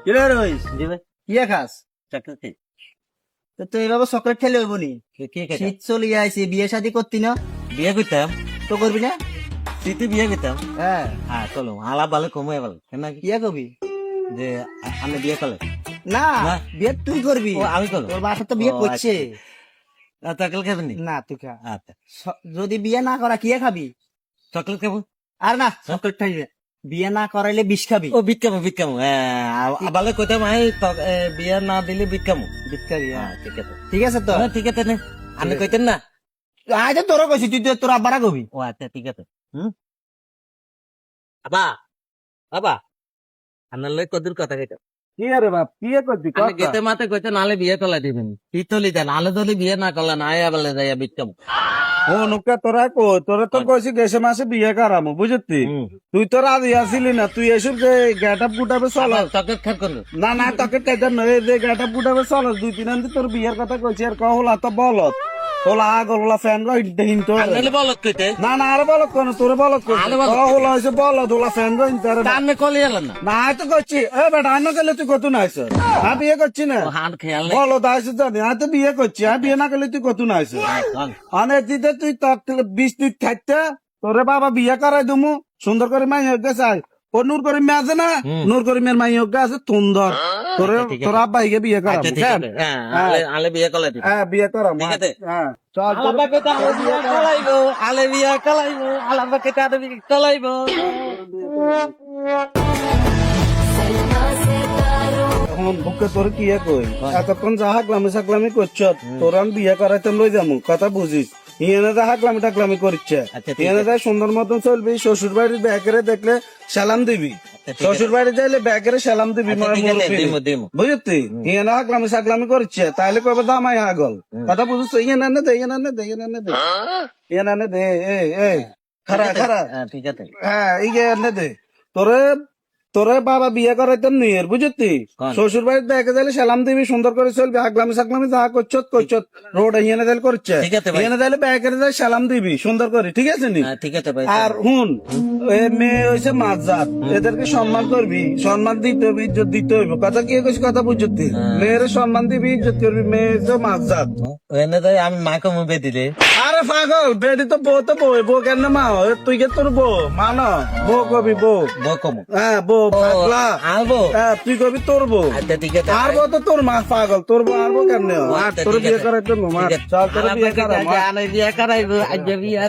কিরে রইস জি ভাই কিয়া খাস? চকলেট খাই। তো তুই এভাবে চকলেট খেলে হইব নি? কি খাই? শীত চলিয়ে আইছে, বিয়ে শাদী করতি না? বিয়ে করতাম, তো করবি না? শীতে বিয়ে করতাম। হ্যাঁ, হ্যাঁ চলো আলাপ ভালো কমে ভালো কেন কি কিয়া করবি? যে আমি বিয়ে করলে না, না। বিয়ে তুই করবি। ও আমি করবো। তোর বাসা তো বিয়ে ও, করছে। চকলেট খাবেন নি? না তুই খা। আচ্ছা যদি বিয়ে না করা কিয়া খাবি? চকলেট খাবো। আর না, চকলেট খাইবে। বিয়ে না করাইলে বিষ খাবি। ও বিট খাবো হ্যাঁ ভালো কইতাম আই বিয়ে না দিলে বিট খাবো। বিষ খাবি, হ্যাঁ হ্যাঁ। ঠিক আছে ঠিক আছে তো? ঠিক আছে না আপনি কইতেন না। আজ তোরা কইছি, তুই তো তোর আব্বারা কবি। ও আচ্ছা ঠিক আছে আবা বাবা আপনার লই কদুর কথা কইতাম। কি আরে বাপ, বিয়ে করবি? আমি গেতে মাতে কইতে নালে বিয়ে করলে দিবেন পিতলি দেন আলে দলি বিয়ে না করলে না আয়া বলে যাইয়া বিট খাবো। ও নুকা তোরা কো তোরা তো কইছি গেছে মাসে বিয়ে করামো বুঝতি তুই তো রাজি আসিলি না তুই এসব যে গেটআপ গুটাবে চল চকলেট খাট করলো না তোকে টাইটার নয় যে গেটআপ গুটাবে চল দুই তিন আনতে তোর বিয়ের কথা কইছি আর কহলা তো বলত তোলা আগল হলা ফ্যান রইন তো আলে বলত কইতে না আর বলত কোন তোরে বলত কোন আরে বলত কহলা হইছে বলত হলা ফ্যান রইন তার কানে কলি এলেন না না তো কইছি এ বেটা আইনো গেলে তুই কত নাইছ আ বিয়ে করছি না ও হাত খেয়াল বলত আইছ জানি আ তো বিয়ে করছি আ বিয়ে না করলে তুই কত নাইছ আনে দিতে তুই তক 20 দিন থাকতে তোরে বাবা বিয়ে করাই দিমু সুন্দর করে মাই হোক চাই ও নূর করিম মে আছে না নূর করিমের মাই হোক আছে সুন্দর তোরে তোর আব্বা হিগে বিয়ে করাবো আচ্ছা ঠিক আছে হ্যাঁ আলে বিয়ে করলে দিবেন হ্যাঁ বিয়ে করাবো ঠিক আছে। হ্যাঁ চল তোর আলাবা কইতে আলে বিয়ে কলাইবো আলে বিয়ে কলাইবো আলাবা কইতে আলে বিয়ে কলাইবো এখন বুকে তোর কি কই এতক্ষণ যা হাগলামি সাগলামি করছ তোর আমি বিয়ে করাইতে লই যাবো কথা বুঝিস ইয়েনে যা হাগলামি টাগলামি করছে আচ্ছা, ঠিক ইয়েনে যা সুন্দর মতন চলবি শ্বশুর বাড়ির ব্যাগরে দেখলে সালাম দিবি শ্বশুর বাড়ি যাইলে ব্যাগরে সালাম দিবি আচ্ছা, ঠিক আছে, দিমু, দিমু। বুঝতি ইয়েনে হাগলামি সাগলামি করছে তাইলে কবে দামাই হাগল কথা বুঝছ ইয়েনে নে দে ইয়েনে নে দে ইয়েনে নে দে ইয়েনে নে দে এই খারা হ্যাঁ ঠিক আছে হ্যাঁ ইয়ে নে দে তোরে তোরে বাবা বিয়ে করাইতেন নিয়ে বুঝতি কোন? শ্বশুর বাড়িতে দেখে দিলে সালাম দিবি সুন্দর করে চলবি হাগলামি সাগলামি যা করছত রোড হিয়ানে দিলে করছে ঠিক আছে ভাই। হিয়ানে দিলে ব্যাগ করে সালাম দিবি সুন্দর করে ঠিক আছে নি হ্যাঁ ঠিক আছে ভাই আর হুন এ মেয়ে হয়েছে মাঝজাত এদেরকে সম্মান করবি সম্মান দিতে হবে ইজ্জত দিতে হইব কথা কি কইছি কথা বুঝতি মেয়ের সম্মান দিবি ইজ্জত করবি মেয়ে হচ্ছে মাঝজাত এনে তো আমি মাকে মুভে দিলে আরে পাগল বেদি তো বউ কেন মা হয়? তুই কে তোর বউ মা না বউ কবি বউ বকম হ্যাঁ বউ পাগলা আলবো হ্যাঁ তুই কবি তোর বউ আচ্ছা ঠিক আছে আর বউ তো তোর মা পাগল তোর বউ আর বউ কেন আচ্ছা, তোর ঠিক বিয়ে আছে। করার জন্য মা ঠিক আছে। চল তোর বিয়ে আলাবা করা কইতে আলে বিয়ে করাইবো আজ বিয়ে